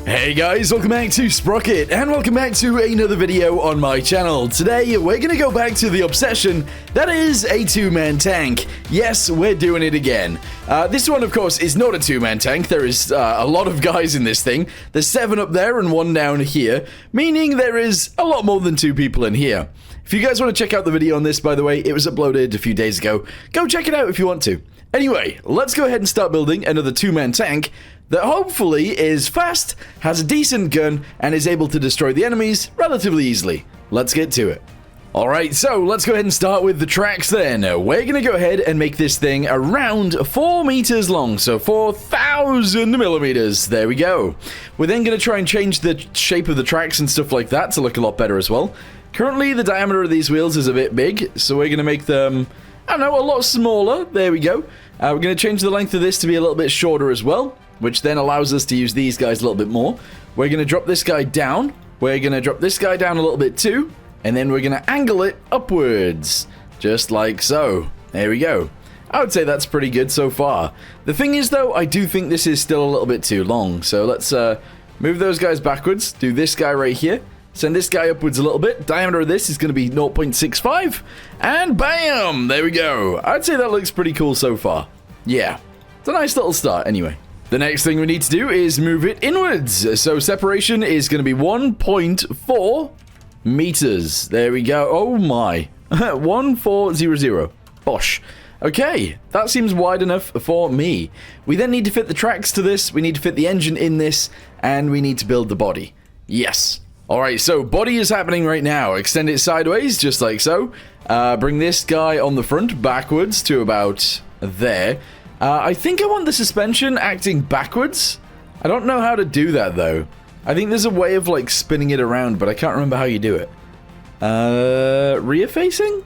Hey guys, welcome back to Sprocket, and welcome back to another video on my channel. Today, we're gonna go back to the obsession that is a two-man tank. Yes, we're doing it again. This one, of course, is not a two-man tank. There is a lot of guys in this thing. There's 7 up there and 1 down here, meaning there is a lot more than 2 people in here. If you guys want to check out the video on this, by the way, it was uploaded a few days ago. Go check it out if you want to. Anyway, let's go ahead and start building another two-man tank that hopefully is fast, has a decent gun, and is able to destroy the enemies relatively easily. Let's get to it. Alright, so let's go ahead and start with the tracks then. We're going to go ahead and make this thing around 4 meters long, so 4,000 millimeters. There we go. We're then going to try and change the shape of the tracks and stuff like that to look a lot better as well. Currently, the diameter of these wheels is a bit big, so we're going to make them, I don't know, a lot smaller. There we go. We're going to change the length of this to be a little bit shorter as well, which then allows us to use these guys a little bit more. We're going to drop this guy down. We're going to drop this guy down a little bit too, and then we're going to angle it upwards, just like so. There we go. I would say that's pretty good so far. The thing is, though, I do think this is still a little bit too long, so let's move those guys backwards, do this guy right here, send this guy upwards a little bit. Diameter of this is going to be 0.65, and bam! There we go. I'd say that looks pretty cool so far. Yeah, it's a nice little start anyway. The next thing we need to do is move it inwards. So separation is going to be 1.4 meters. There we go. Oh my. 1400. Bosh. Okay, that seems wide enough for me. We then need to fit the tracks to this. We need to fit the engine in this. And we need to build the body. Yes. Alright, so body is happening right now. Extend it sideways, just like so. Bring this guy on the front backwards to about there. I think I want the suspension acting backwards. I don't know how to do that, though. I think there's a way of, like, spinning it around, but I can't remember how you do it. Rear facing?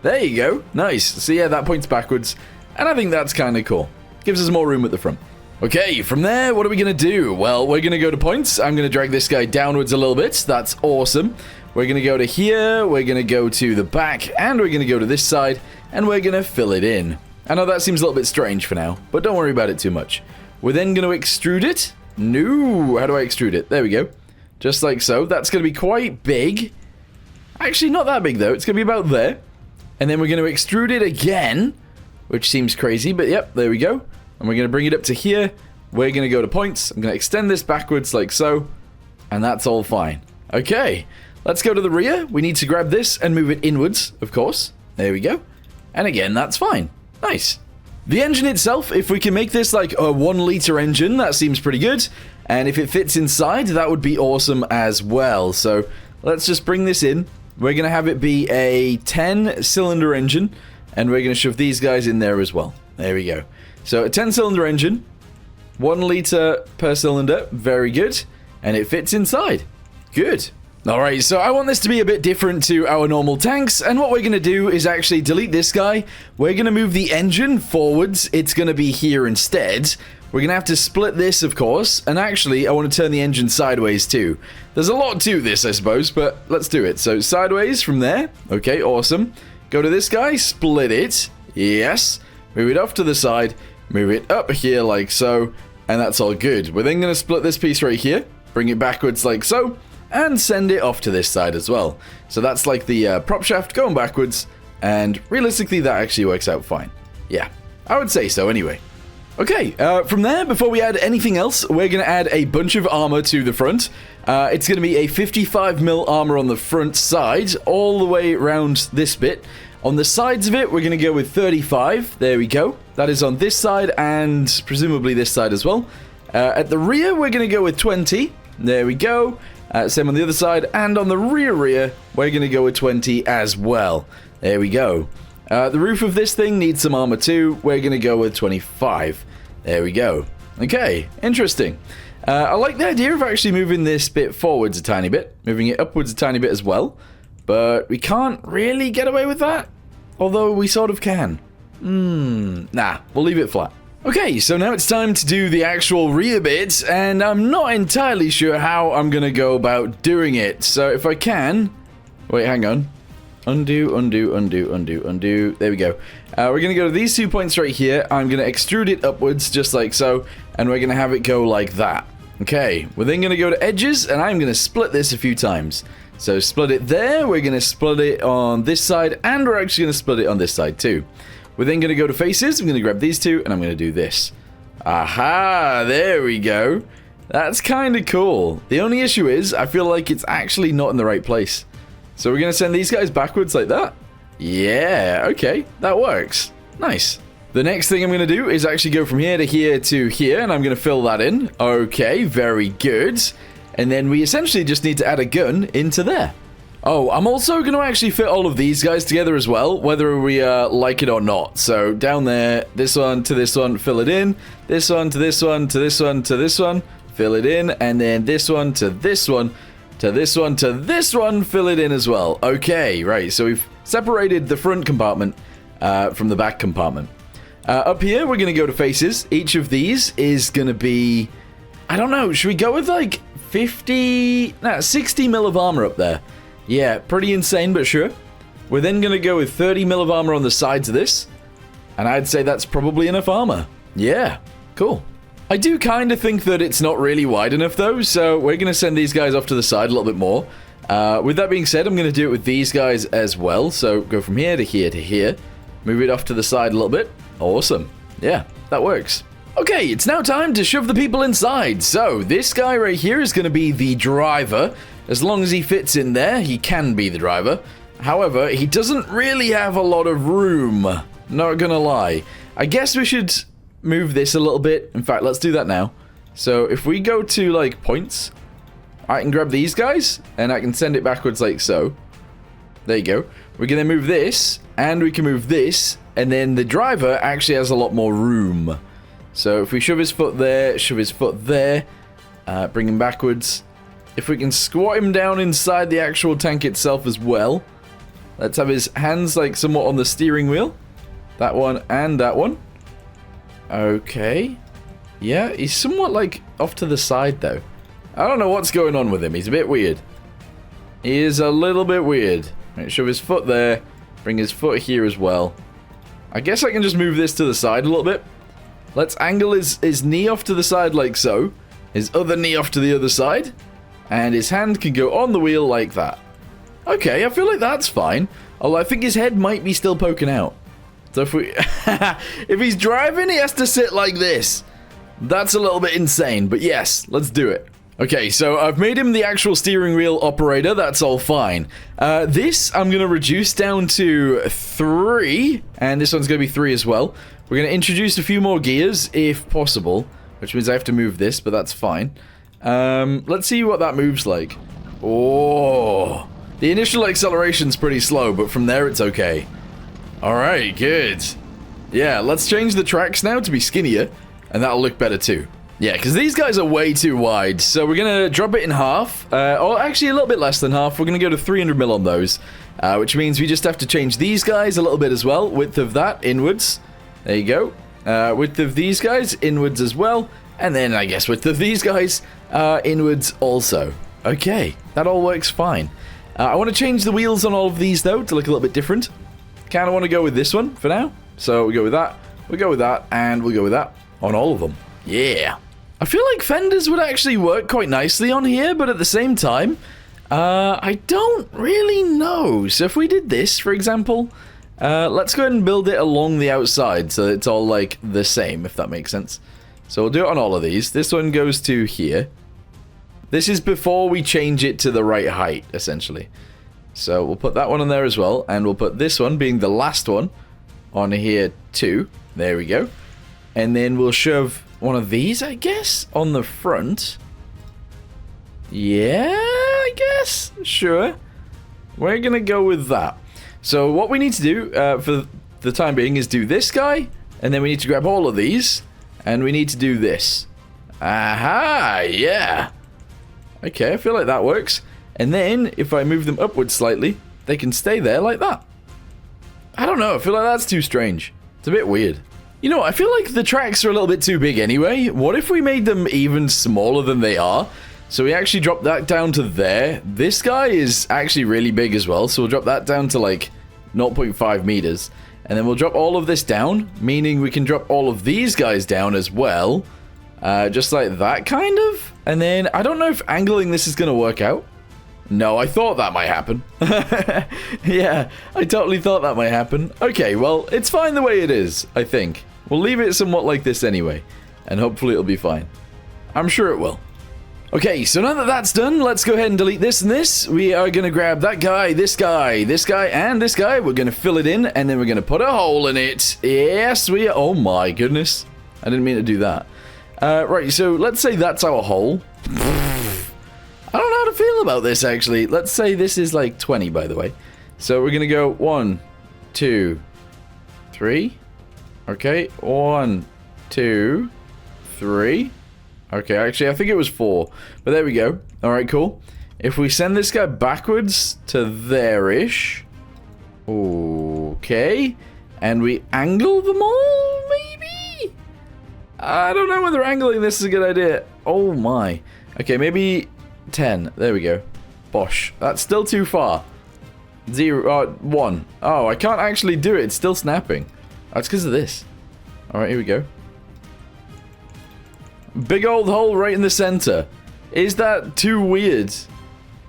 There you go. Nice. So, yeah, that points backwards, and I think that's kind of cool. Gives us more room at the front. Okay, from there, what are we going to do? Well, we're going to go to points. I'm going to drag this guy downwards a little bit. That's awesome. We're going to go to here. We're going to go to the back, and we're going to go to this side, and we're going to fill it in. I know that seems a little bit strange for now, but don't worry about it too much. We're then going to extrude it. No, how do I extrude it? There we go. Just like so. That's going to be quite big. Actually, not that big, though. It's going to be about there. And then we're going to extrude it again, which seems crazy, but yep, there we go. And we're going to bring it up to here. We're going to go to points. I'm going to extend this backwards like so, and that's all fine. Okay, let's go to the rear. We need to grab this and move it inwards, of course. There we go. And again, that's fine. Nice. The engine itself, if we can make this like a 1 liter engine, that seems pretty good. And if it fits inside, that would be awesome as well. So let's just bring this in. We're going to have it be a 10-cylinder engine, and we're going to shove these guys in there as well. There we go. So a 10-cylinder engine, 1 liter per cylinder, very good. And it fits inside. Good. Alright, so I want this to be a bit different to our normal tanks, and what we're going to do is actually delete this guy. We're going to move the engine forwards. It's going to be here instead. We're going to have to split this, of course, and actually, I want to turn the engine sideways too. There's a lot to this, I suppose, but let's do it. So, sideways from there. Okay, awesome. Go to this guy, split it. Yes. Move it off to the side. Move it up here like so, and that's all good. We're then going to split this piece right here. Bring it backwards like so. And send it off to this side as well. So that's like the prop shaft going backwards. And realistically, that actually works out fine. Yeah, I would say so anyway. Okay, from there, before we add anything else, we're going to add a bunch of armor to the front. It's going to be a 55mm armor on the front side, all the way around this bit. On the sides of it, we're going to go with 35. There we go. That is on this side and presumably this side as well. At the rear, we're going to go with 20. There we go. Same on the other side, and on the rear, we're going to go with 20 as well. There we go. The roof of this thing needs some armor too. We're going to go with 25. There we go. Okay, interesting. I like the idea of actually moving this bit forwards a tiny bit, moving it upwards a tiny bit as well, but we can't really get away with that, although we sort of can. Nah, we'll leave it flat. Okay, so now it's time to do the actual rear bit, and I'm not entirely sure how I'm going to go about doing it. So if I can... Wait, hang on. Undo, undo, undo, undo, undo. There we go. We're going to go to these 2 points right here. I'm going to extrude it upwards just like so, and we're going to have it go like that. Okay, we're then going to go to edges, and I'm going to split this a few times. So split it there, we're going to split it on this side, and we're actually going to split it on this side too. We're then going to go to faces, I'm going to grab these two, and I'm going to do this. Aha, there we go. That's kind of cool. The only issue is, I feel like it's actually not in the right place. So we're going to send these guys backwards like that. Yeah, okay, that works. Nice. The next thing I'm going to do is actually go from here to here, and I'm going to fill that in. Okay, very good. And then we essentially just need to add a gun into there. Oh, I'm also going to actually fit all of these guys together as well, whether we like it or not. So down there, this one to this one, fill it in. This one to this one to this one to this one, fill it in. And then this one to this one to this one to this one, fill it in as well. Okay, right. So we've separated the front compartment from the back compartment. Up here, we're going to go to faces. Each of these is going to be, I don't know, should we go with like 60 mil of armor up there? Yeah, pretty insane, but sure. We're then going to go with 30 mil of armor on the sides of this. And I'd say that's probably enough armor. Yeah, cool. I do kind of think that it's not really wide enough though, so we're going to send these guys off to the side a little bit more. With that being said, I'm going to do it with these guys as well. So go from here to here to here. Move it off to the side a little bit. Awesome. Yeah, that works. Okay, it's now time to shove the people inside. So this guy right here is going to be the driver. As long as he fits in there, he can be the driver. However, he doesn't really have a lot of room. Not gonna lie. I guess we should move this a little bit. In fact, let's do that now. So if we go to like points, I can grab these guys and I can send it backwards like so. There you go. We're gonna move this and we can move this, and then the driver actually has a lot more room. So if we shove his foot there, bring him backwards. If we can squat him down inside the actual tank itself as well. Let's have his hands like somewhat on the steering wheel. That one and that one. Okay. Yeah, he's somewhat like off to the side though. I don't know what's going on with him. He's a bit weird. He is a little bit weird. Right, shove his foot there. Bring his foot here as well. I guess I can just move this to the side a little bit. Let's angle his knee off to the side like so. His other knee off to the other side. And his hand can go on the wheel like that. Okay, I feel like that's fine. Although I think his head might be still poking out. So if we... if he's driving, he has to sit like this. That's a little bit insane, but yes, let's do it. Okay, so I've made him the actual steering wheel operator. That's all fine. This I'm going to reduce down to 3. And this one's going to be 3 as well. We're going to introduce a few more gears, if possible. Which means I have to move this, but that's fine. Let's see what that moves like. Oh, the initial acceleration's pretty slow, but from there it's okay. Alright, good. Yeah, let's change the tracks now to be skinnier, and that'll look better too. Yeah, because these guys are way too wide, so we're going to drop it in half, or actually a little bit less than half. We're going to go to 300 mil on those, which means we just have to change these guys a little bit as well. Width of that, inwards. There you go. Width of these guys, inwards as well. And then I guess width of these guys, inwards also. Okay, that all works fine. I want to change the wheels on all of these though to look a little bit different. Kind of want to go with this one for now. So we go with that, and we'll go with that on all of them. Yeah. I feel like fenders would actually work quite nicely on here, but at the same time, I don't really know. So if we did this, for example, let's go ahead and build it along the outside so it's all like the same, if that makes sense. So we'll do it on all of these. This one goes to here. This is before we change it to the right height, essentially. So we'll put that one on there as well. And we'll put this one, being the last one, on here too. There we go. And then we'll shove one of these, I guess, on the front. Yeah, I guess. Sure. We're going to go with that. So what we need to do for the time being is do this guy. And then we need to grab all of these. And we need to do this. Aha, yeah. Okay, I feel like that works. And then, if I move them upwards slightly, they can stay there like that. I don't know, I feel like that's too strange. It's a bit weird. You know, I feel like the tracks are a little bit too big anyway. What if we made them even smaller than they are? So we actually drop that down to there. This guy is actually really big as well, so we'll drop that down to like 0.5 meters. And then we'll drop all of this down, meaning we can drop all of these guys down as well. Just like that, kind of. And then, I don't know if angling this is going to work out. No, I thought that might happen. Yeah, I totally thought that might happen. Okay, well, it's fine the way it is, I think. We'll leave it somewhat like this anyway. And hopefully it'll be fine. I'm sure it will. Okay, so now that that's done, let's go ahead and delete this and this. We are going to grab that guy, this guy, this guy, and this guy. We're going to fill it in, and then we're going to put a hole in it. Yes, we are. Oh my goodness. I didn't mean to do that. Right, so let's say that's our hole. I don't know how to feel about this, actually. Let's say this is like 20, by the way. So we're going to go 1, 2, 3. Okay, 1, 2, 3. Okay, actually, I think it was 4. But there we go. All right, cool. If we send this guy backwards to there-ish. Okay. And we angle them all, maybe? I don't know whether angling this is a good idea. Oh, my. Okay, maybe 10. There we go. Bosh. That's still too far. 1. Oh, I can't actually do it. It's still snapping. That's because of this. All right, here we go. Big old hole right in the center. Is that too weird?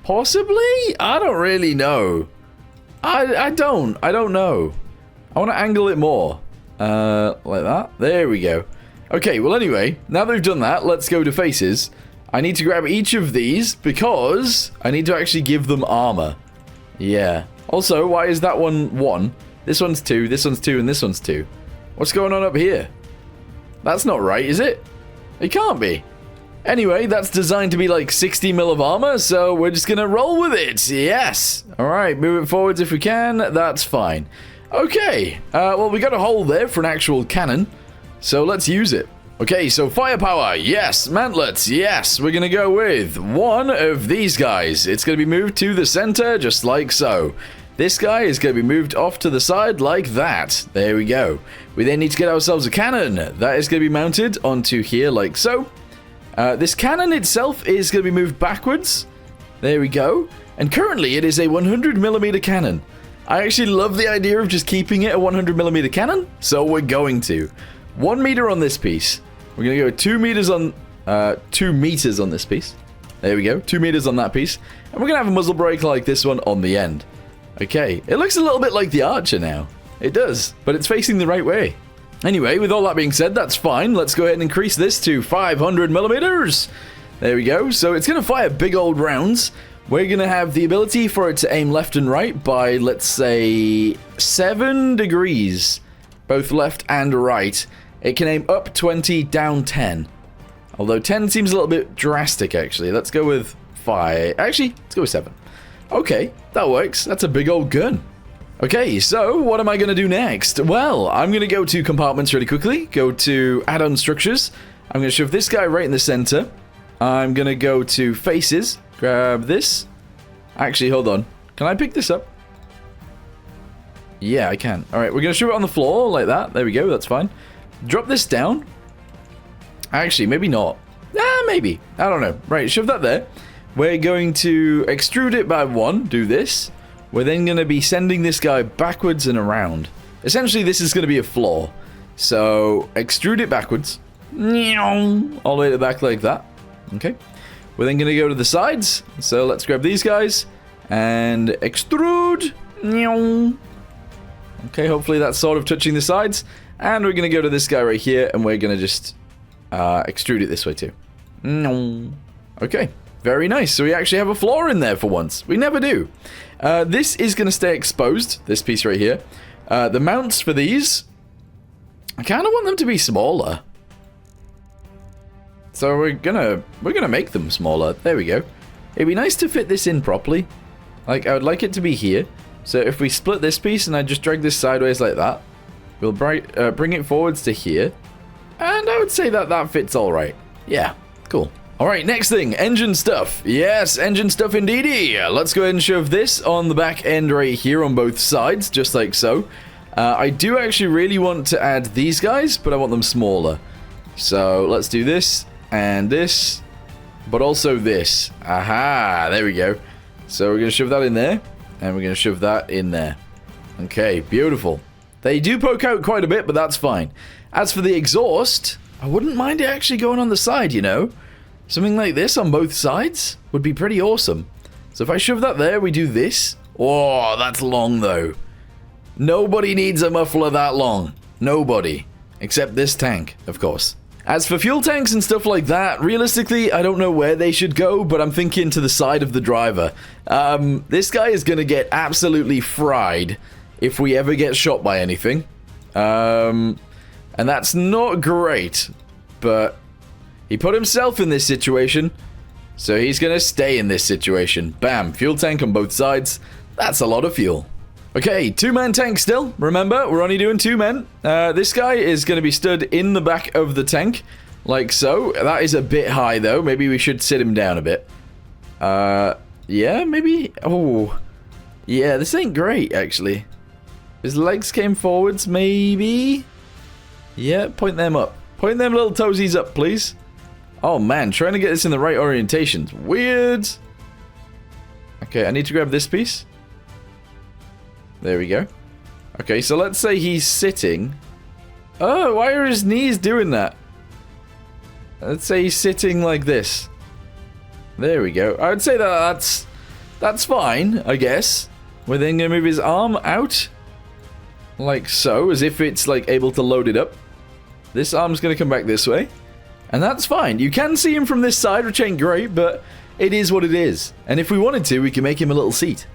Possibly? I don't really know. I don't know. I want to angle it more. Like that. There we go. Okay, well anyway, now that we've done that, let's go to faces. I need to grab each of these because I need to actually give them armor. Yeah. Also, why is that one 1? This one's 2, this one's 2, and this one's 2. What's going on up here? That's not right, is it? It can't be. Anyway, that's designed to be like 60 mil of armor, so we're just gonna roll with it. Yes. All right, move it forwards if we can. That's fine. Okay. Well, we got a hole there for an actual cannon, so let's use it. Okay, so firepower. Yes. Mantlets. Yes. We're gonna go with one of these guys. It's gonna be moved to the center, just like so. This guy is going to be moved off to the side like that. There we go. We then need to get ourselves a cannon. That is going to be mounted onto here like so. This cannon itself is going to be moved backwards. There we go. And currently it is a 100mm cannon. I actually love the idea of just keeping it a 100mm cannon. So we're going to. 1 meter on this piece. We're going to go 2 meters on 2 meters on this piece. There we go. 2 meters on that piece. And we're going to have a muzzle brake like this one on the end. Okay, it looks a little bit like the Archer now. It does, but it's facing the right way. Anyway, with all that being said, that's fine. Let's go ahead and increase this to 500mm. There we go. So it's going to fire big old rounds. We're going to have the ability for it to aim left and right by, let's say, 7 degrees. Both left and right. It can aim up 20, down 10. Although 10 seems a little bit drastic, actually. Let's go with 5. Actually, let's go with 7. Okay, that works. That's a big old gun. Okay, so what am I going to do next? Well, I'm going to go to compartments really quickly. Go to add-on structures. I'm going to shove this guy right in the center. I'm going to go to faces. Grab this. Actually, hold on. Can I pick this up? Yeah, I can. All right, we're going to shove it on the floor like that. There we go. That's fine. Drop this down. Actually, maybe not. Maybe. I don't know. Right, shove that there. We're going to extrude it by 1, do this. We're then going to be sending this guy backwards and around. Essentially, this is going to be a floor. So, extrude it backwards. All the way to the back like that. Okay. We're then going to go to the sides. So, let's grab these guys. And extrude. Okay, hopefully that's sort of touching the sides. And we're going to go to this guy right here. And we're going to just extrude it this way too. Okay. Very nice. So we actually have a floor in there for once. We never do. This is going to stay exposed, this piece right here. The mounts for these, I kind of want them to be smaller. So we're gonna make them smaller. There we go. It'd be nice to fit this in properly. Like, I would like it to be here. So if we split this piece and I just drag this sideways like that, we'll bring it forwards to here. And I would say that that fits all right. Yeah, cool. All right, next thing, engine stuff. Yes, engine stuff indeedy. Let's go ahead and shove this on the back end right here on both sides, just like so. I do actually really want to add these guys, but I want them smaller. So let's do this and this, but also this. Aha, there we go. So we're going to shove that in there, and we're going to shove that in there. Okay, beautiful. They do poke out quite a bit, but that's fine. As for the exhaust, I wouldn't mind it actually going on the side, you know? Something like this on both sides would be pretty awesome. So if I shove that there, we do this. Oh, that's long though. Nobody needs a muffler that long. Nobody. Except this tank, of course. As for fuel tanks and stuff like that, realistically, I don't know where they should go, but I'm thinking to the side of the driver. This guy is going to get absolutely fried if we ever get shot by anything. And that's not great, but he put himself in this situation, so he's going to stay in this situation. Bam, fuel tank on both sides. That's a lot of fuel. Okay, two-man tank still. Remember, we're only doing 2 men. This guy is going to be stood in the back of the tank, like so. That is a bit high, though. Maybe we should sit him down a bit. Yeah, maybe. Oh, yeah, this ain't great, actually. His legs came forwards, maybe. Yeah, point them up. Point them little toesies up, please. Oh, man, trying to get this in the right orientation. Weird. Okay, I need to grab this piece. There we go. Okay, so let's say he's sitting. Oh, why are his knees doing that? Let's say he's sitting like this. There we go. I would say that's fine, I guess. We're then going to move his arm out. Like so, as if it's like able to load it up. This arm's going to come back this way. And that's fine. You can see him from this side, which ain't great, but it is what it is. And if we wanted to, we can make him a little seat.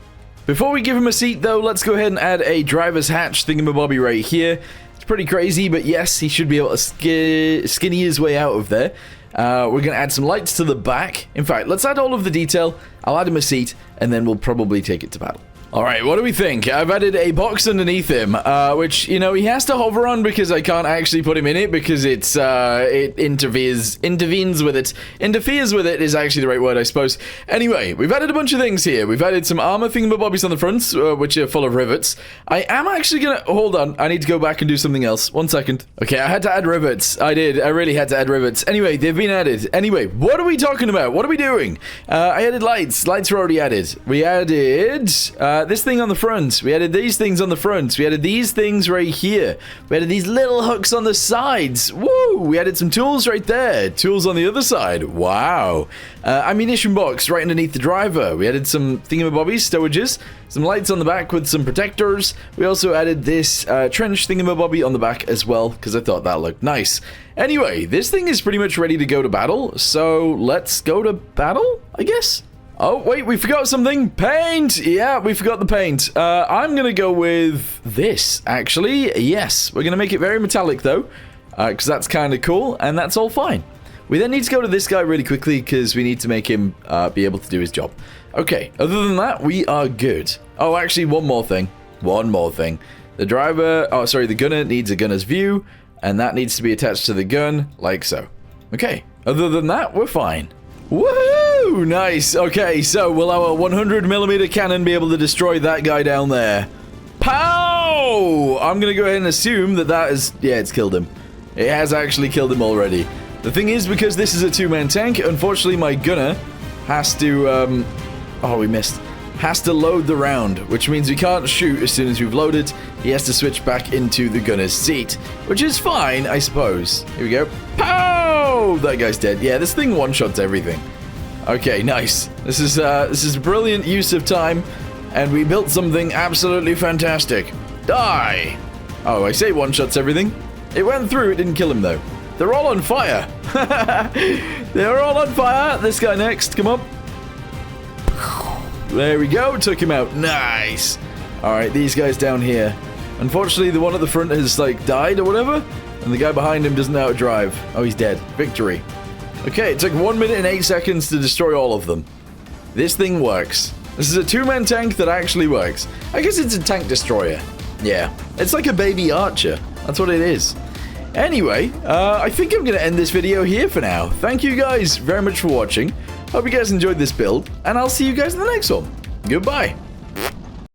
Before we give him a seat, though, let's go ahead and add a driver's hatch thingamabobby right here. It's pretty crazy, but yes, he should be able to skinny his way out of there. We're going to add some lights to the back. In fact, let's add all of the detail. I'll add him a seat, and then we'll probably take it to battle. Alright, what do we think? I've added a box underneath him, which, you know, he has to hover on because I can't actually put him in it because it's, it interferes with it. Interferes with it is actually the right word, I suppose. Anyway, we've added a bunch of things here. We've added some armor thingamabobbies on the front, which are full of rivets. I am actually gonna, hold on, I need to go back and do something else. 1 second. Okay, I had to add rivets. I did. I really had to add rivets. Anyway, they've been added. Anyway, what are we talking about? What are we doing? I added lights. Lights were already added. We added, this thing on the front. We added these things on the front. We added these things right here. We added these little hooks on the sides. Woo! We added some tools right there. Tools on the other side. Wow. Ammunition box right underneath the driver. We added some thingamabobbies, stowages, some lights on the back with some protectors. We also added this trench thingamabobby on the back as well because I thought that looked nice. Anyway, this thing is pretty much ready to go to battle. So let's go to battle, I guess. Oh, wait, we forgot something. Paint! Yeah, we forgot the paint. I'm going to go with this, actually. Yes, we're going to make it very metallic, though, because that's kind of cool, and that's all fine. We then need to go to this guy really quickly, because we need to make him be able to do his job. Okay, other than that, we are good. Oh, actually, one more thing. One more thing. The driver, oh, sorry, the gunner needs a gunner's view, and that needs to be attached to the gun, like so. Okay, other than that, we're fine. Woohoo! Nice. Okay, so will our 100mm cannon be able to destroy that guy down there? Pow! I'm gonna go ahead and assume that that is... Yeah, it's killed him. It has actually killed him already. The thing is, because this is a 2-man tank, unfortunately my gunner has to... Oh, we missed. Has to load the round, which means we can't shoot as soon as we've loaded. He has to switch back into the gunner's seat, which is fine, I suppose. Here we go. Pow! That guy's dead. Yeah, this thing one-shots everything. Okay, nice. This is brilliant use of time, and we built something absolutely fantastic. Die! Oh, I say one-shots everything. It went through, it didn't kill him, though. They're all on fire. They're all on fire. This guy next, come on. There we go, took him out. Nice. Alright, these guys down here. Unfortunately, the one at the front has, like, died or whatever, and the guy behind him doesn't know how to drive. Oh, he's dead. Victory. Okay, it took 1 minute and 8 seconds to destroy all of them. This thing works. This is a 2-man tank that actually works. I guess it's a tank destroyer. Yeah, it's like a baby Archer. That's what it is. Anyway, I think I'm going to end this video here for now. Thank you guys very much for watching. Hope you guys enjoyed this build, and I'll see you guys in the next one. Goodbye.